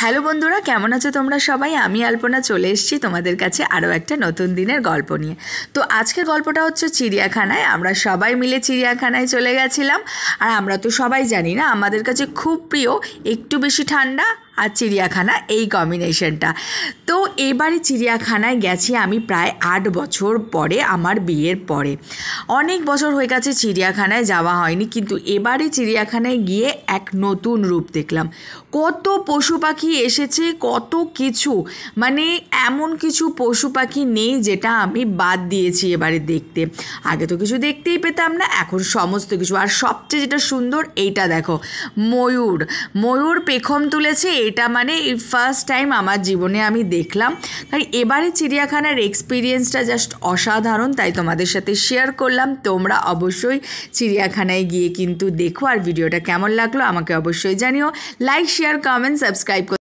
Hello বন্ধুরা, কেমন আছো তোমরা সবাই? আমি আলপনা চলে এসেছি তোমাদের কাছে আরও একটা নতুন দিনের গল্প নিয়ে। তো আজকের গল্পটা হচ্ছে চিড়িয়াখানায়। আমরা সবাই মিলে চিড়িয়াখানায় চলে গেছিলাম। আর আমরা তো সবাই জানি না, আমাদের কাছে খুব প্রিয় একটু বেশি ঠান্ডা আর চিড়িয়াখানা, এই কম্বিনেশনটা। তো এবারে চিড়িয়াখানায় গেছি আমি প্রায় 8 বছর পরে, আমার বিয়ের পরে। অনেক বছর হয়ে গেছে চিড়িয়াখানায় যাওয়া হয়নি, কিন্তু এবারে চিড়িয়াখানায় গিয়ে এক নতুন রূপ দেখলাম। কত পশু পাখি এসেছে, কত কিছু, মানে এমন কিছু পশু পাখি নেই যেটা আমি বাদ দিয়েছি এবারে দেখতে। আগে তো কিছু দেখতেই পেতাম না, এখন সমস্ত কিছু। আর সবচেয়ে যেটা সুন্দর, এইটা দেখো, ময়ূর পেখম তুলেছে। এটা মানে এই ফার্স্ট টাইম আমার জীবনে আমি দেখলাম। তাই এবারে চিড়িয়াখানার এক্সপিরিয়েন্সটা জাস্ট অসাধারণ, তাই তোমাদের সাথে শেয়ার করলাম। তোমরা অবশ্যই চিড়িয়াখানায় গিয়ে কিন্তু দেখো, আর ভিডিওটা কেমন লাগলো আমাকে অবশ্যই জানিও। Like, share, comment, subscribe